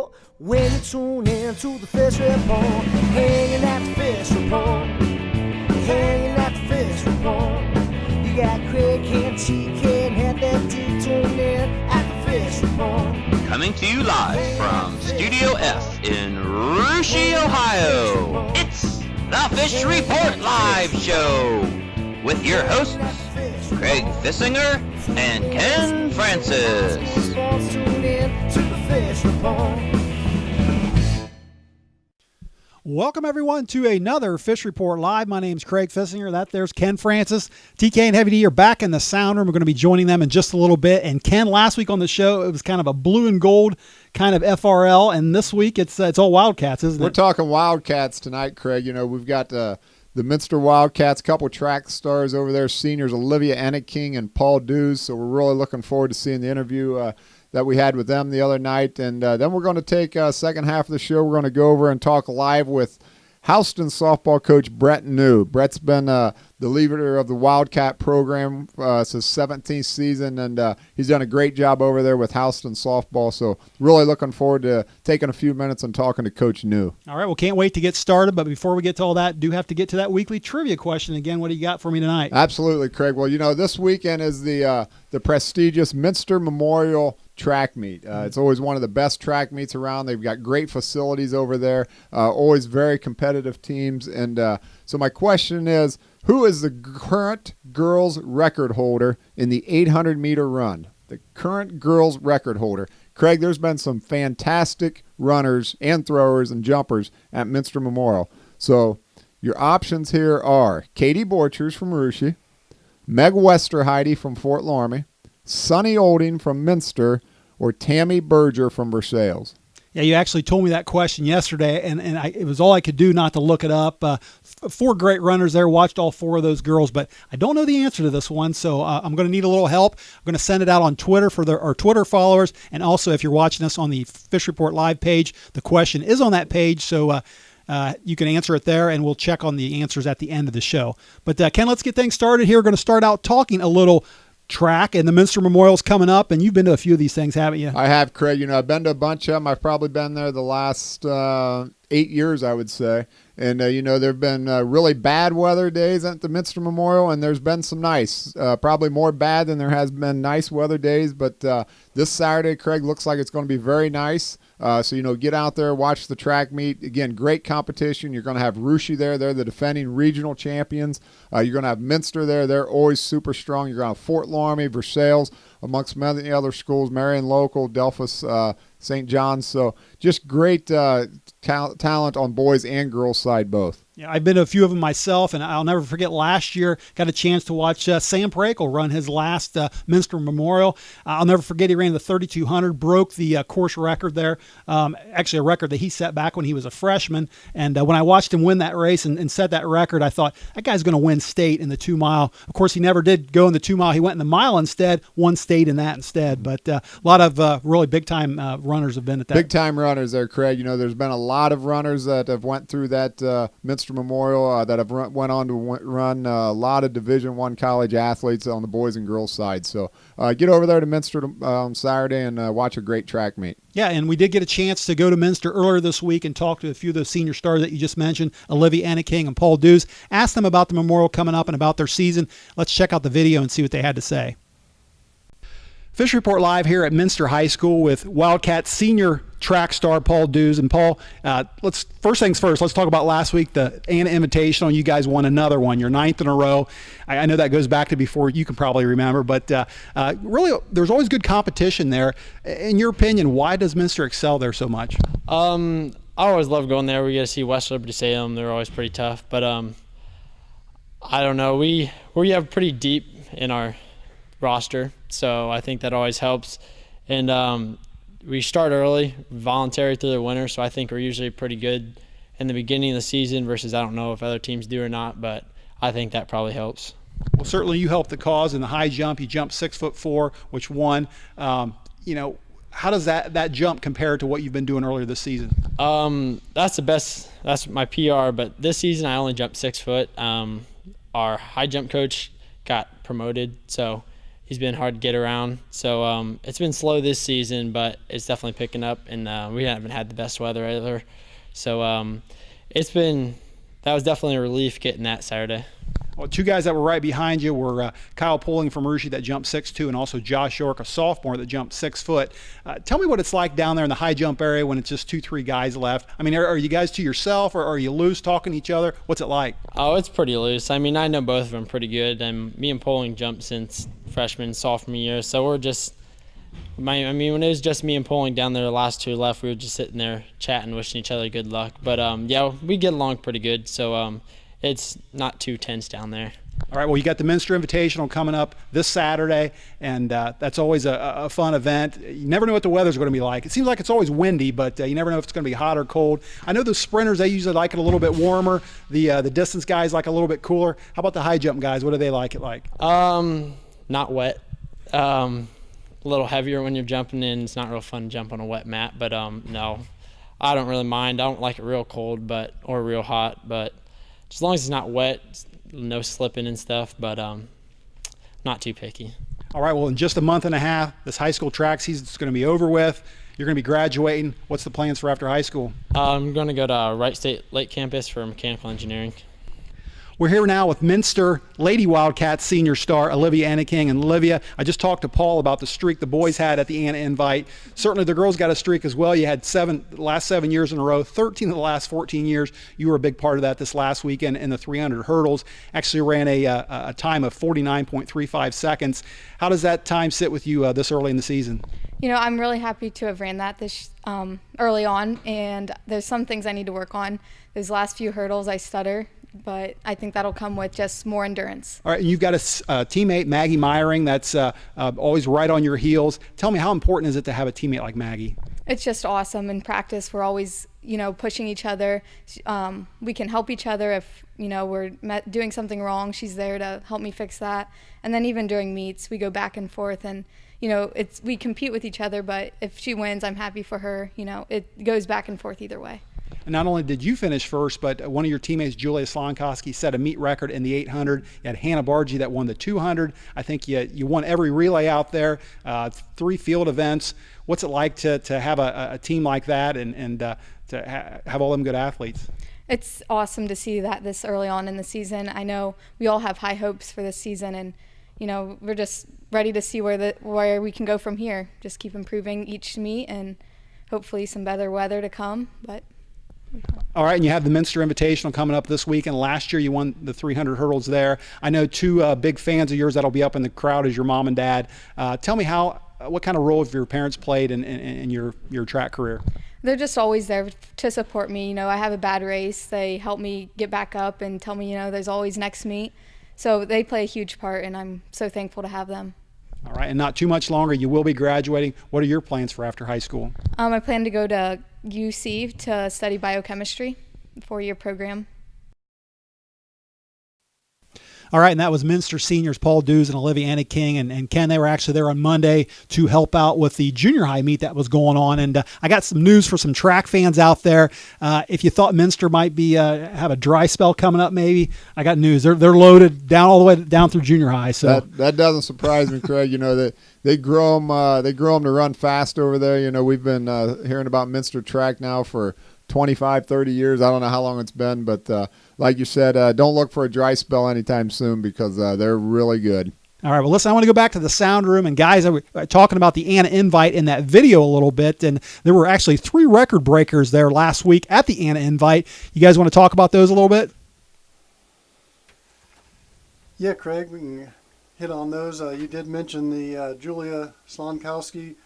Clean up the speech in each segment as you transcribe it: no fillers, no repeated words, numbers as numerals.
report. When you tune in to the fish report, hanging at the fish report, hanging at the fish report. You got Craig and TK and have that dude tuned in at the fish report. Coming to you live from Studio F in Russia, Ohio. It's the Fish Report Live Show with your hosts, Craig Fissinger and Ken Francis. Welcome, everyone, to another Fish Report Live. My name's Craig Fissinger. There's Ken Francis. TK and Heavy D are back in the sound room. We're going to be joining them in just a little bit. And Ken, last week on the show, it was kind of a blue and gold kind of FRL. And this week, it's all Wildcats, isn't it? We're talking Wildcats tonight, Craig. You know, we've got the Minster Wildcats, a couple track stars over there, seniors Olivia, Enneking, and Paul Dews. So we're really looking forward to seeing the interview that we had with them the other night. And then we're going to take second half of the show. We're going to go over and talk live with Houston softball coach Brent New. Brent's been the leader of the Wildcat program since 17th season, and he's done a great job over there with Houston softball. So really looking forward to taking a few minutes and talking to Coach New. All right, well, can't wait to get started. But before we get to all that, do have to get to that weekly trivia question again. What do you got for me tonight? Absolutely, Craig. Well, you know, this weekend is the prestigious Minster Memorial track meet. It's always one of the best track meets around. They've got great facilities over there, always very competitive teams. And so my question is, who is the current girls record holder in the 800-meter run? The current girls record holder. Craig, there's been some fantastic runners and throwers and jumpers at Minster Memorial. So your options here are Katie Borchers from Russia, Meg Westerheide from Fort Laramie, Sonny Olding from Minster, or Tammy Berger from Versailles. Yeah, you actually told me that question yesterday, and it was all I could do not to look it up. Four great runners there, watched all four of those girls, but I don't know the answer to this one, so I'm going to need a little help. I'm going to send it out on Twitter for our Twitter followers, and also if you're watching us on the Fish Report Live page, the question is on that page, so you can answer it there, and we'll check on the answers at the end of the show. But Ken, let's get things started here. We're going to start out talking a little track, and the Minster Memorial's coming up, and you've been to a few of these things, haven't you? I have, Craig. You know, I've been to a bunch of them. I've probably been there the last 8 years, I would say. And, you know, there have been really bad weather days at the Minster Memorial, and there's been some nice, probably more bad than there has been nice weather days. But this Saturday, Craig, looks like it's going to be very nice. So, you know, get out there, watch the track meet. Again, great competition. You're going to have Russia there. They're the defending regional champions. You're going to have Minster there. They're always super strong. You're going to have Fort Laramie, Versailles, amongst many other schools, Marion Local, Delphus, St. John's. So just great talent on boys and girls side both. Yeah, I've been to a few of them myself, and I'll never forget last year, got a chance to watch Sam Prakel run his last Minster Memorial. I'll never forget he ran the 3,200, broke the course record there, actually a record that he set back when he was a freshman. And when I watched him win that race and set that record, I thought, that guy's going to win state in the 2 mile. Of course, he never did go in the 2 mile. He went in the mile instead, won state in that instead. But a lot of really big-time runners have been at that. Big-time runners there, Craig. You know, there's been a lot of runners that have went through that Minster Memorial that have went on to run a lot of Division I college athletes on the boys and girls side. So get over there to Minster on Saturday and watch a great track meet. Yeah, and we did get a chance to go to Minster earlier this week and talk to a few of those senior stars that you just mentioned, Olivia, Enneking, and Paul Dews. Ask them about the Memorial coming up and about their season. Let's check out the video and see what they had to say. Fish Report Live here at Minster High School with Wildcat senior track star Paul Dews. And Paul, first things first, let's talk about last week, the Anna Invitational. You guys won another one, your 9th in a row. I know that goes back to before you can probably remember, but really there's always good competition there. In your opinion, why does Minster excel there so much? I always love going there. We get to see West Liberty Salem. They're always pretty tough, but I don't know. We have pretty deep in our roster, so I think that always helps. And we start early, voluntary through the winter, so I think we're usually pretty good in the beginning of the season versus I don't know if other teams do or not, but I think that probably helps. Well, certainly you helped the cause in the high jump. You jumped 6'4", which won. You know, how does that jump compare to what you've been doing earlier this season? That's the best. That's my PR, but this season I only jumped 6 foot. Our high jump coach got promoted, so he's been hard to get around. So it's been slow this season, but it's definitely picking up, and we haven't had the best weather either. So that was definitely a relief getting that Saturday. Well, two guys that were right behind you were Kyle Pulling from Rushi that jumped 6'2", and also Josh York, a sophomore, that jumped 6 foot. Tell me what it's like down there in the high jump area when it's just 2-3 guys left. I mean, are you guys to yourself, or are you loose talking to each other? What's it like? Oh, it's pretty loose. I mean, I know both of them pretty good, and me and Pulling jumped since freshman, sophomore year, so we're just when it was just me and Pulling down there, the last two left, we were just sitting there chatting, wishing each other good luck. But yeah, we get along pretty good, so it's not too tense down there. All right, well, you got the Minster Invitational coming up this Saturday, and that's always a fun event. You never know what the weather's going to be like. It seems like it's always windy, but you never know if it's going to be hot or cold. I know the sprinters, they usually like it a little bit warmer. The distance guys like a little bit cooler. How about the high jump guys? What do they like it like? Not wet. A little heavier when you're jumping in. It's not real fun to jump on a wet mat, but no, I don't really mind. I don't like it real cold or real hot, but as long as it's not wet, no slipping and stuff, but not too picky. All right, well, in just a month and a half, this high school track season's going to be over with. You're going to be graduating. What's the plans for after high school? I'm going to go to Wright State Lake Campus for mechanical engineering. We're here now with Minster Lady Wildcats senior star Olivia Enneking. And Olivia, I just talked to Paul about the streak the boys had at the Anna Invite. Certainly the girls got a streak as well. You had the last 7 years in a row, 13 of the last 14 years. You were a big part of that this last weekend in the 300 hurdles. Actually ran a time of 49.35 seconds. How does that time sit with you this early in the season? You know, I'm really happy to have ran that this early on, and there's some things I need to work on. Those last few hurdles I stutter, but I think that'll come with just more endurance. All right, and you've got a teammate, Maggie Meyering, that's always right on your heels. Tell me, how important is it to have a teammate like Maggie? It's just awesome. In practice, we're always, pushing each other. We can help each other if, we're doing something wrong. She's there to help me fix that. And then even during meets, we go back and forth, and we compete with each other, but if she wins, I'm happy for her. It goes back and forth either way. And not only did you finish first, but one of your teammates, Julia Slonkoski, set a meet record in the 800. You had Hannah Bargy that won the 200. I think you won every relay out there, 3 field events. What's it like to have a team like that and to have all them good athletes? It's awesome to see that this early on in the season. I know we all have high hopes for this season, and we're just ready to see where we can go from here. Just keep improving each meet, and hopefully some better weather to come. But all right, and you have the Minster Invitational coming up this weekend. Last year you won the 300 hurdles there. I know 2 big fans of yours that'll be up in the crowd is your mom and dad. Tell me what kind of role have your parents played in your track career? They're just always there to support me. I have a bad race. They help me get back up and tell me, there's always next meet. So they play a huge part, and I'm so thankful to have them. All right, and not too much longer, you will be graduating. What are your plans for after high school? I plan to go to UC to study biochemistry, 4-year program. All right, and that was Minster seniors Paul Dews and Olivia Enneking, and Ken, they were actually there on Monday to help out with the junior high meet that was going on. And I got some news for some track fans out there. If you thought Minster might be have a dry spell coming up, maybe, I got news. They're loaded down all the way down through junior high. So that doesn't surprise me, Craig. They grow them to run fast over there. We've been hearing about Minster track now for 25, 30 years. I don't know how long it's been, but like you said, don't look for a dry spell anytime soon because they're really good. All right, well, listen, I want to go back to the sound room. And, guys, I was talking about the Anna Invite in that video a little bit, and there were actually 3 record breakers there last week at the Anna Invite. You guys want to talk about those a little bit? Yeah, Craig, we can hit on those. You did mention the Julia Slonkowski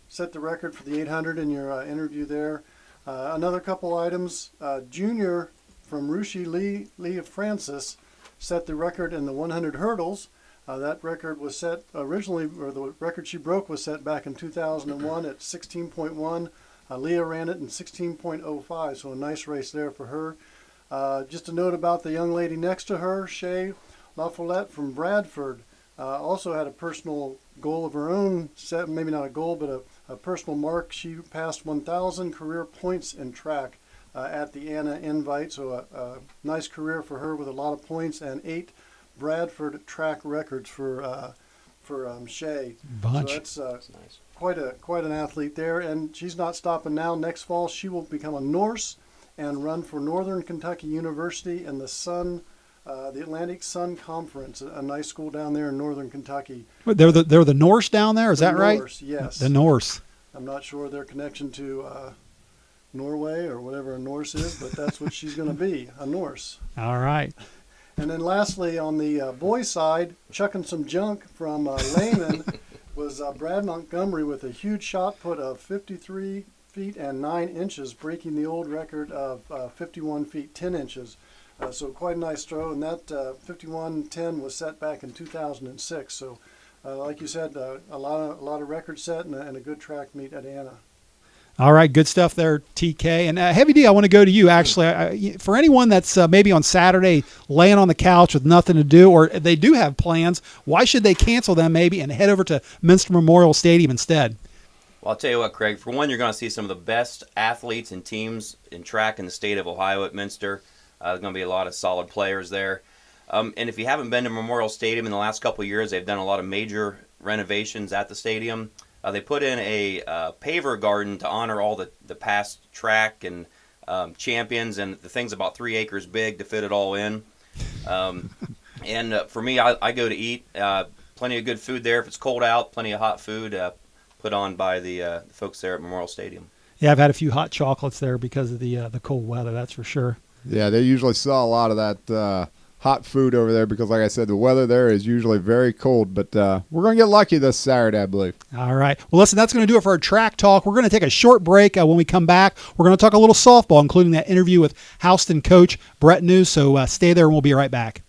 set the record for the 800 in your interview there. Another couple items. Junior from Rushi Lee Francis set the record in the 100 hurdles. That record was set originally, or the record she broke was set back in 2001 at 16.1. Leah ran it in 16.05, so a nice race there for her. Just a note about the young lady next to her, Shay LaFollette from Bradford, also had a personal goal of her own, set, maybe not a goal, but a personal mark. She passed 1,000 career points in track at the Anna Invite, so a nice career for her with a lot of points and 8 Bradford track records for for Shea. Bunch. So that's nice. quite an athlete there, and she's not stopping now. Next fall, she will become a Norse and run for Northern Kentucky University in the Atlantic Sun Conference, a nice school down there in Northern Kentucky. But they're the Norse down there, is The that right? Norse, yes. The Norse. I'm not sure their connection to Norway or whatever a Norse is, but that's what she's going to be, a Norse. All right. And then lastly, on the boys' side, chucking some junk from Lehman was Brad Montgomery with a huge shot put of 53 feet and 9 inches, breaking the old record of 51 feet 10 inches. So quite a nice throw, and that 51-10 was set back in 2006. So, like you said, a lot of records set and a good track meet at Anna. All right, good stuff there, TK. And Heavy D, I want to go to you, actually. For anyone that's maybe on Saturday laying on the couch with nothing to do, or they do have plans, why should they cancel them maybe and head over to Minster Memorial Stadium instead? Well, I'll tell you what, Craig. For one, you're going to see some of the best athletes and teams in track in the state of Ohio at Minster. There's going to be a lot of solid players there. And if you haven't been to Memorial Stadium in the last couple of years, they've done a lot of major renovations at the stadium. They put in a paver garden to honor all the past track and champions, and the thing's about 3 acres big to fit it all in. And for me, I go to eat. Plenty of good food there. If it's cold out, plenty of hot food put on by the folks there at Memorial Stadium. Yeah, I've had a few hot chocolates there because of the cold weather, that's for sure. Yeah, they usually sell a lot of that hot food over there because, like I said, the weather there is usually very cold. But we're going to get lucky this Saturday, I believe. All right. Well, listen, that's going to do it for our track talk. We're going to take a short break. When we come back, we're going to talk a little softball, including that interview with Houston coach Brent News. So stay there, and we'll be right back.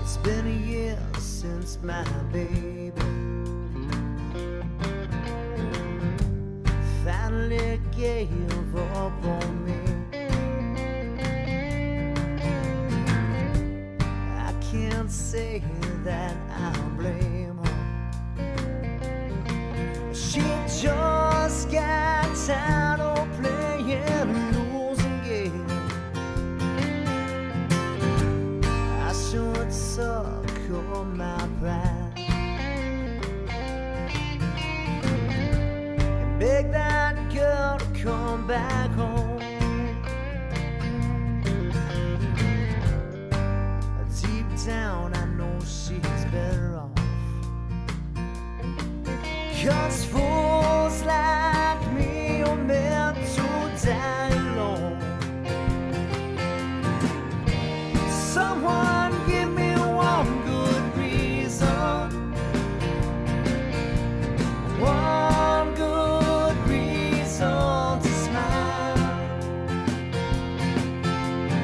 It's been a year since my baby finally gave up on me. I can't say that I blame her. She just got tired of playing losing games. I should suck on my pride and beg that girl to come back home. Deep down I know she's better off, 'cause fools like me are meant to die alone. Someone give me one good reason, one good reason to smile.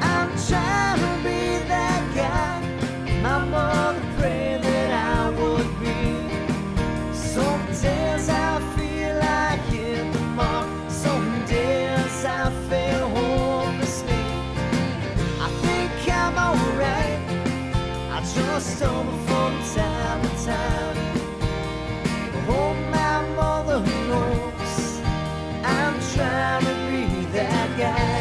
I'm trying to be that guy my mother prayed that I would be. Some days I feel like hit the mark, some days I fail hopelessly. I think I'm alright, I just stumble from time to time. Oh, my mother knows I'm trying to be that guy.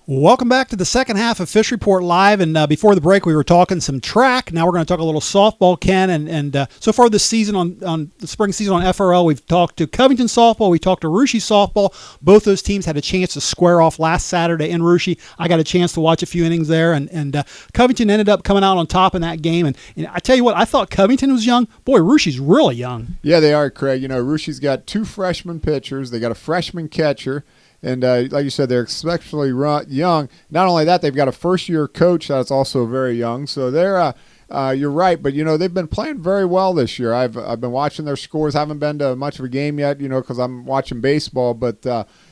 Welcome back to the second half of Fish Report Live. And before the break, we were talking some track. Now we're going to talk a little softball, Ken. And so far this season, on the spring season on FRL, we've talked to Covington softball. We talked to Russia softball. Both those teams had a chance to square off last Saturday in Russia. I got a chance to watch a few innings there. And Covington ended up coming out on top in that game. And I tell you what, I thought Covington was young. Boy, Russia's really young. Yeah, they are, Craig. You know, Russia's got 2 freshman pitchers. They got a freshman catcher. And like you said, they're especially young. Not only that, they've got a first-year coach that's also very young. So they're you're right, but you know they've been playing very well this year. I've been watching their scores. Haven't been to much of a game yet, you know, because I'm watching baseball. But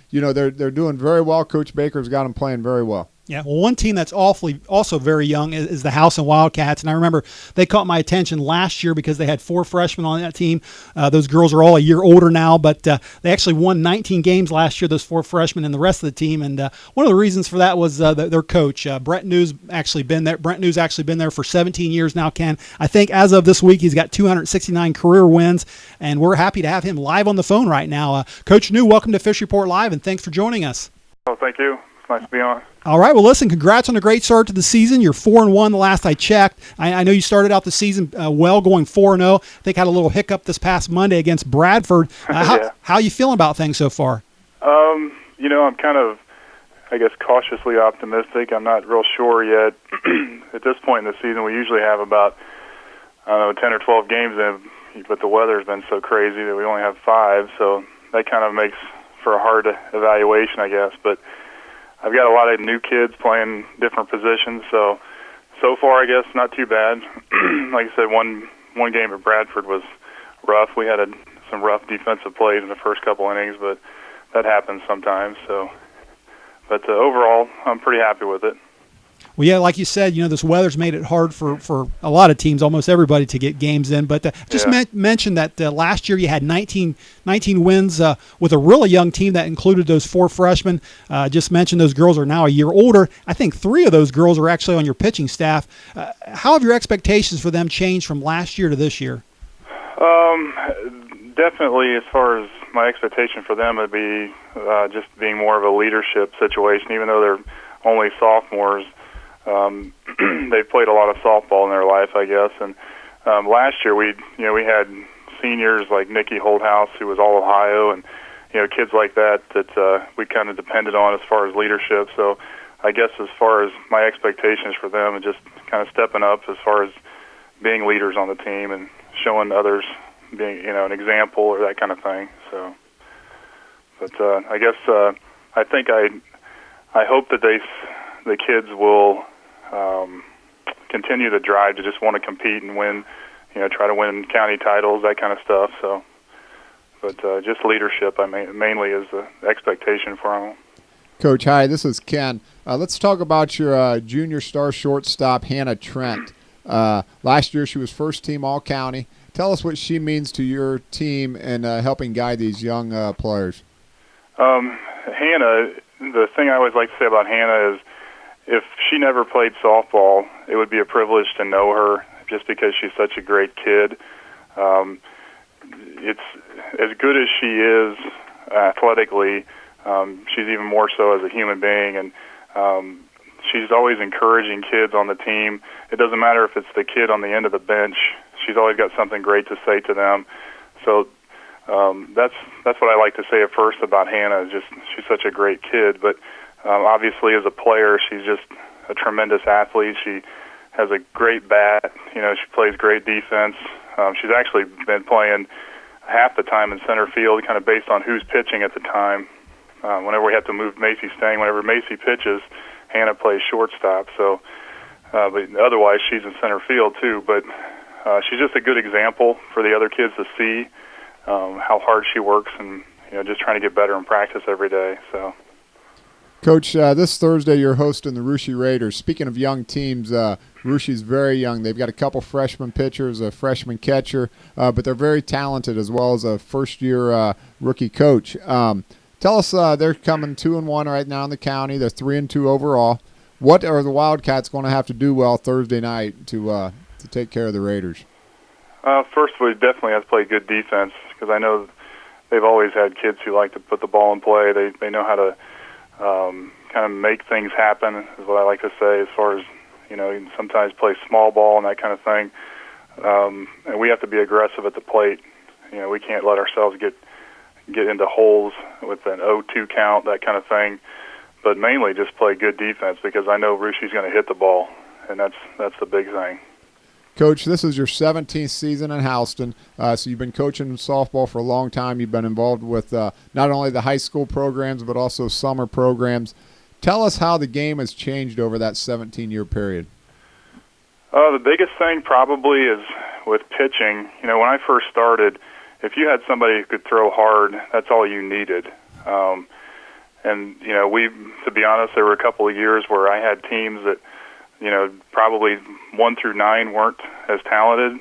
you know they're doing very well. Coach Baker's got them playing very well. Yeah, well, one team that's also very young is the House and Wildcats, and I remember they caught my attention last year because they had 4 freshmen on that team. Those girls are all a year older now, but they actually won 19 games last year, those 4 freshmen and the rest of the team, and one of the reasons for that was their coach. Brent New's actually been there. Brent New's actually been there for 17 years now, Ken. I think as of this week, he's got 269 career wins, and we're happy to have him live on the phone right now. Coach New, welcome to Fish Report Live, and thanks for joining us. Oh, thank you. It's nice to be on. All right. Well, listen, congrats on a great start to the season. You're 4-1 the last I checked. I know you started out the season well, going 4-0. I think had a little hiccup this past Monday against Bradford. Yeah. How are you feeling about things so far? I'm kind of, I guess, cautiously optimistic. I'm not real sure yet. At this point in the season, we usually have about, 10 or 12 games in, but the weather's been so crazy that we only have 5, so that kind of makes for a hard evaluation, I guess. But I've got a lot of new kids playing different positions, so far, I guess, not too bad. Like I said, one game at Bradford was rough. We had some rough defensive plays in the first couple innings, but that happens sometimes. But overall, I'm pretty happy with it. Well, yeah, like you said, this weather's made it hard for a lot of teams, almost everybody, to get games in. But mention that last year you had 19 wins with a really young team that included those 4 freshmen. Just mentioned those girls are now a year older. I think 3 of those girls are actually on your pitching staff. How have your expectations for them changed from last year to this year? Definitely, as far as my expectation for them would be just being more of a leadership situation, even though they're only sophomores. They've played a lot of softball in their life, I guess. And last year we had seniors like Nikki Holdhouse, who was all Ohio, and kids like that we kind of depended on as far as leadership. So I guess as far as my expectations for them, and just kind of stepping up as far as being leaders on the team and showing others being an example or that kind of thing. So, but I guess I think I hope that the kids will continue the drive to just want to compete and win, try to win county titles, that kind of stuff. So, but just leadership, mainly is the expectation for them. Coach, hi, this is Ken. Let's talk about your junior star shortstop, Hannah Trent. Last year she was first team All-County. Tell us what she means to your team and helping guide these young players. Hannah, the thing I always like to say about Hannah is if she never played softball, it would be a privilege to know her just because she's such a great kid. It's as good as she is athletically, she's even more so as a human being, and she's always encouraging kids on the team. It doesn't matter if it's the kid on the end of the bench. She's always got something great to say to them. So that's what I like to say at first about Hannah. Is just she's such a great kid, but obviously as a player, she's just a tremendous athlete. She has a great bat. She plays great defense. She's actually been playing half the time in center field, kind of based on who's pitching at the time. Whenever we have to move Macy Stang, whenever Macy pitches, Hannah plays shortstop. So, but otherwise, she's in center field too. But she's just a good example for the other kids to see how hard she works, and just trying to get better in practice every day. So, Coach, this Thursday you're hosting the Russia Raiders. Speaking of young teams, Russia's very young. They've got a couple freshman pitchers, a freshman catcher, but they're very talented as well as a first-year rookie coach. Tell us, they're coming 2-1 right now in the county. They're 3-2 overall. What are the Wildcats going to have to do well Thursday night to take care of the Raiders? First, we definitely have to play good defense because I know they've always had kids who like to put the ball in play. They know how to kind of make things happen, is what I like to say, as far as, sometimes play small ball and that kind of thing. And we have to be aggressive at the plate. We can't let ourselves get into holes with an 0-2 count, that kind of thing. But mainly just play good defense because I know Rushia's going to hit the ball, and that's the big thing. Coach, this is your 17th season in Houston, so you've been coaching softball for a long time. You've been involved with not only the high school programs but also summer programs. Tell us how the game has changed over that 17-year period. The biggest thing probably is with pitching. When I first started, if you had somebody who could throw hard, that's all you needed. And, to be honest, there were a couple of years where I had teams that, probably 1 through 9 weren't as talented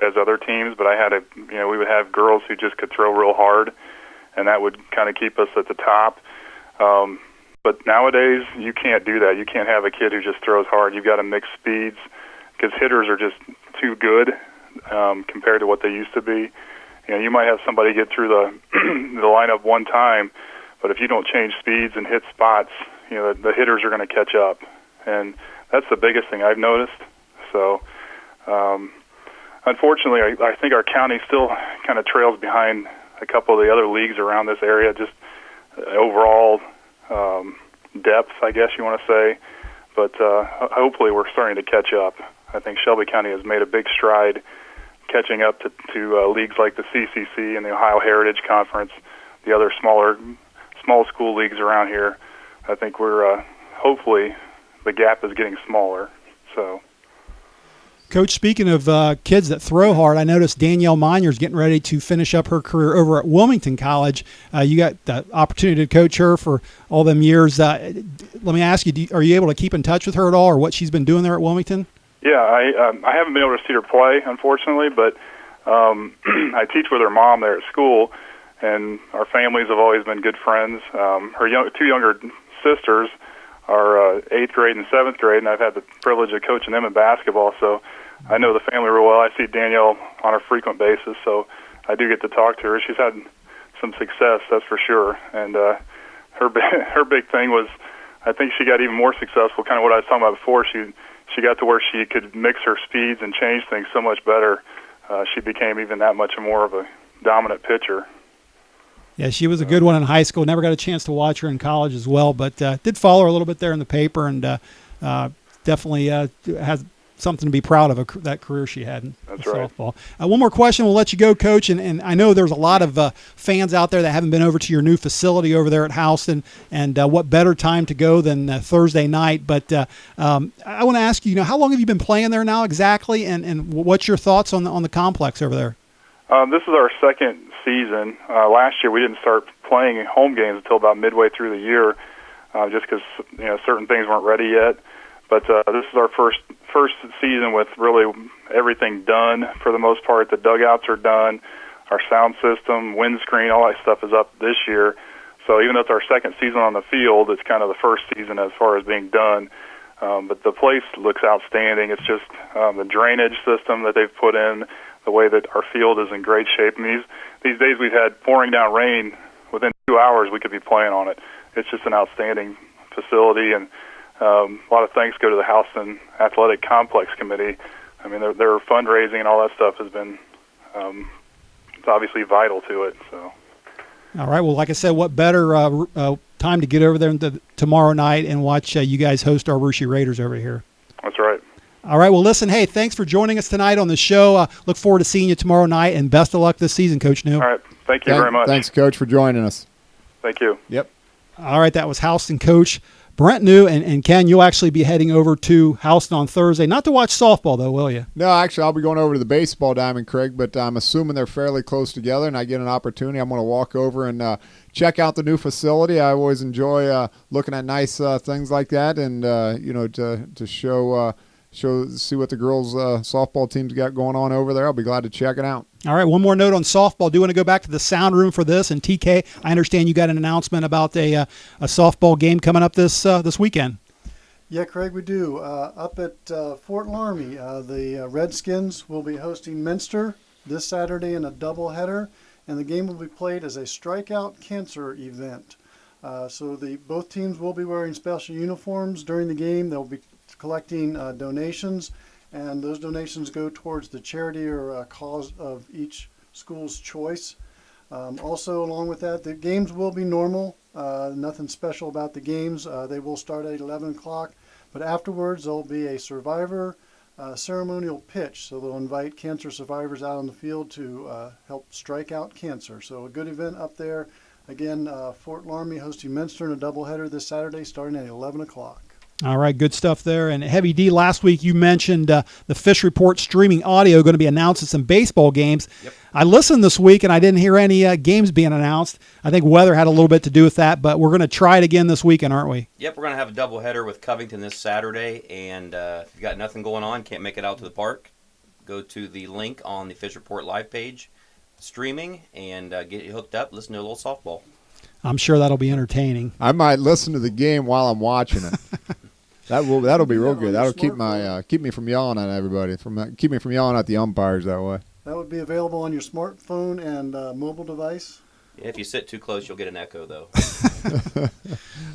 as other teams, but I had we would have girls who just could throw real hard, and that would kind of keep us at the top. But nowadays, you can't do that. You can't have a kid who just throws hard. You've got to mix speeds because hitters are just too good compared to what they used to be. You might have somebody get through the the lineup one time, but if you don't change speeds and hit spots, the hitters are going to catch up, and that's the biggest thing I've noticed. So, unfortunately, I think our county still kind of trails behind a couple of the other leagues around this area, just overall depth, I guess you want to say. But hopefully we're starting to catch up. I think Shelby County has made a big stride catching up to leagues like the CCC and the Ohio Heritage Conference, the other small school leagues around here. I think we're hopefully the gap is getting smaller. So, Coach, speaking of kids that throw hard, I noticed Danielle Miner's getting ready to finish up her career over at Wilmington College. You got the opportunity to coach her for all them years. Let me ask you, are you able to keep in touch with her at all, or what she's been doing there at Wilmington? Yeah, I haven't been able to see her play, unfortunately, but I teach with her mom there at school, and our families have always been good friends. Her two younger sisters are 8th grade and 7th grade, and I've had the privilege of coaching them in basketball, so I know the family real well. I see Danielle on a frequent basis, so I do get to talk to her. She's had some success, that's for sure, and her big thing was, I think she got even more successful, kind of what I was talking about before. She got to where she could mix her speeds and change things so much better. She became even that much more of a dominant pitcher. Yeah, she was a good one in high school. Never got a chance to watch her in college as well, but did follow her a little bit there in the paper, and definitely has something to be proud of, that career she had in softball. One more question, we'll let you go, Coach. And I know there's a lot of fans out there that haven't been over to your new facility over there at Houston, and what better time to go than Thursday night. But I want to ask you, how long have you been playing there now exactly, and what's your thoughts on the complex over there? This is our second season. Last year we didn't start playing home games until about midway through the year, just because certain things weren't ready yet. But this is our first season with really everything done for the most part. The dugouts are done, our sound system, windscreen, all that stuff is up this year. So even though it's our second season on the field, it's kind of the first season as far as being done. But the place looks outstanding. It's just the drainage system that they've put in, the way that our field is in great shape. And these days we've had pouring down rain. Within 2 hours we could be playing on it. It's just an outstanding facility, and a lot of thanks go to the Houston Athletic Complex Committee. I mean, their fundraising and all that stuff has been it's obviously vital to it. So. All right. Well, like I said, what better time to get over there tomorrow night and watch you guys host our Russia Raiders over here. That's right. All right. Well, listen, hey, thanks for joining us tonight on the show. Look forward to seeing you tomorrow night, and best of luck this season, Coach New. All right. Thank you very much. Thanks, Coach, for joining us. Thank you. Yep. All right. That was Houston coach Brent New, and Ken, you'll actually be heading over to Houston on Thursday. Not to watch softball, though, will you? No, actually, I'll be going over to the baseball diamond, Craig, but I'm assuming they're fairly close together, and I get an opportunity. I'm going to walk over and check out the new facility. I always enjoy looking at nice things like that, and to see what the girls' softball team's got going on over there. I'll be glad to check it out. All right, one more note on softball. Do want to go back to the sound room for this? And TK, I understand you got an announcement about a softball game coming up this weekend. Yeah, Craig, we do. Up at Fort Laramie, the Redskins will be hosting Minster this Saturday in a doubleheader, and the game will be played as a strikeout cancer event. So both teams will be wearing special uniforms during the game. They'll be collecting donations, and those donations go towards the charity or cause of each school's choice. Also, along with that, the games will be normal. Nothing special about the games. They will start at 11 o'clock, but afterwards there'll be a survivor ceremonial pitch. So they'll invite cancer survivors out on the field to help strike out cancer. So a good event up there. Again, Fort Laramie hosting Minster in a doubleheader this Saturday starting at 11 o'clock. All right, good stuff there. And Heavy D, last week you mentioned the Fish Report streaming audio going to be announced at some baseball games. Yep. I listened this week and I didn't hear any games being announced. I think weather had a little bit to do with that, but we're going to try it again this weekend, aren't we? Yep, we're going to have a doubleheader with Covington this Saturday, and if you got nothing going on, can't make it out to the park, go to the link on the Fish Report live page, streaming, and get you hooked up, listen to a little softball. I'm sure that'll be entertaining. I might listen to the game while I'm watching it. That'll be real good. That'll keep me from yelling at everybody, keep me from yelling at the umpires that way. That would be available on your smartphone and mobile device. Yeah, if you sit too close, you'll get an echo, though.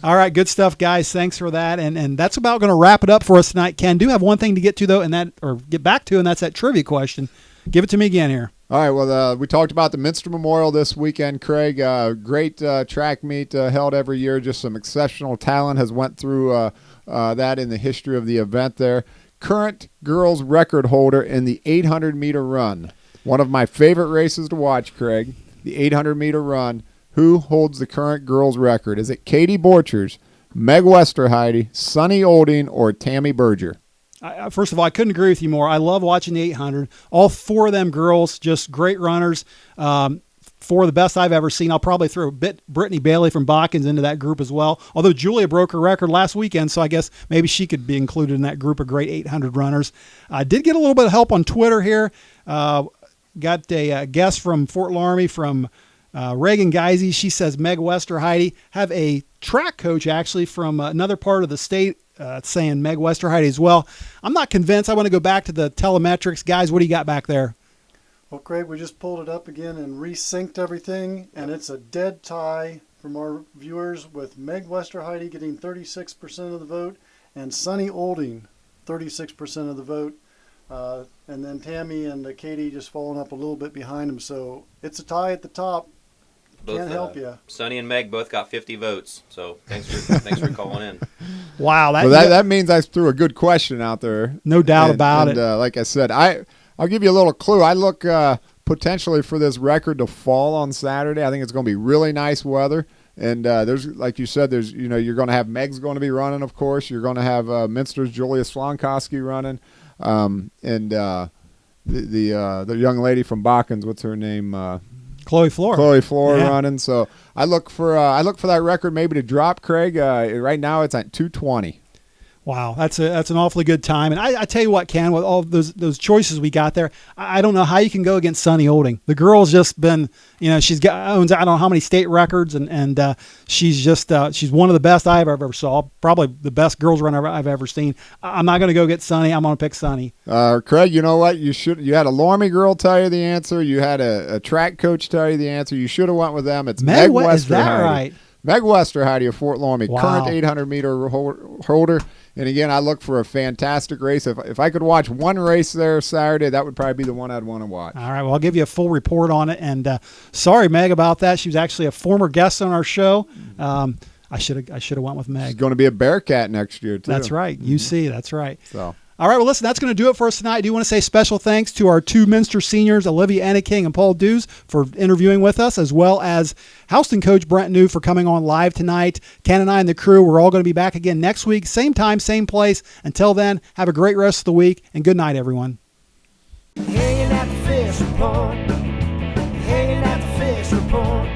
All right, good stuff, guys. Thanks for that. And that's about going to wrap it up for us tonight. Ken, do have one thing to get to, though, and get back to, and that's that trivia question. Give it to me again here. All right, well, we talked about the Minster Memorial this weekend, Craig. Great track meet held every year. Just some exceptional talent has went through that in the history of the event there. Current girls record holder in the 800-meter run. One of my favorite races to watch, Craig, the 800-meter run. Who holds the current girls record? Is it Katie Borchers, Meg Westerheide, Sunny Olding, or Tammy Berger? First of all, I couldn't agree with you more. I love watching the 800. All four of them girls, just great runners. Four of the best I've ever seen. I'll probably throw Brittany Bailey from Botkins into that group as well. Although Julia broke her record last weekend, so I guess maybe she could be included in that group of great 800 runners. I did get a little bit of help on Twitter here. Got a guest from Fort Laramie from Reagan Geisey. She says Meg Westerheide. Have a track coach actually from another part of the state saying Meg Westerheide as well. I'm not convinced. I want to go back to the telemetrics. Guys, what do you got back there? Well, Craig, we just pulled it up again and resynced everything, and it's a dead tie from our viewers with Meg Westerheide getting 36% of the vote and Sunny Olding 36% of the vote. And then Tammy and Katie just falling up a little bit behind them. So it's a tie at the top. Can't help you. Sonny and Meg both got 50 votes, so thanks for calling in. Wow, that means I threw a good question out there. No doubt about it. Like I said, I'll give you a little clue. I look potentially for this record to fall on Saturday. I think it's going to be really nice weather. And there's, like you said, you're going to have Meg's going to be running, of course. You're going to have Minster's Julia Slonkowski running, and the young lady from Botkins, what's her name? Chloe Floor yeah. Running. So I look for that record maybe to drop, Craig. Right now it's at 2:20. Wow, that's an awfully good time. And I tell you what, Ken, with all those choices we got there, I don't know how you can go against Sunny Olding. The girl's just been, owns I don't know how many state records, and she's one of the best I've ever saw. Probably the best girls runner I've ever seen. I'm not going to go get Sunny. I'm going to pick Sunny. Craig, you know what? You had a Laramie girl tell you the answer. You had a track coach tell you the answer. You should have went with them. It's Meg Westerheide. Is that right? Meg Westerheide of Fort Laramie, wow. Current 800-meter holder. And again, I look for a fantastic race. If I could watch one race there Saturday, that would probably be the one I'd want to watch. All right, well, I'll give you a full report on it. And sorry, Meg, about that. She was actually a former guest on our show. I should have went with Meg. She's going to be a Bearcat next year, too. That's right. UC, that's right. So. All right, well, listen, that's going to do it for us tonight. I do want to say special thanks to our two Minster seniors, Olivia Enneking and Paul Dews, for interviewing with us, as well as Houston coach Brent New for coming on live tonight. Ken and I and the crew, we're all going to be back again next week, same time, same place. Until then, have a great rest of the week, and good night, everyone. Hanging at the fish report. Hanging at the fish report.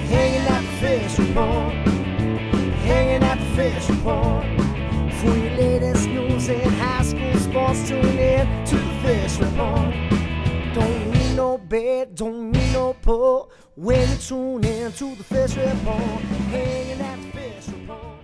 Hanging at the fish report. Hanging at the fish report. For your latest news and high school sports, tune in to the Fish Report. Don't need no bed, don't need no pole. When you tune in to the Fish Report, hanging at the Fish Report.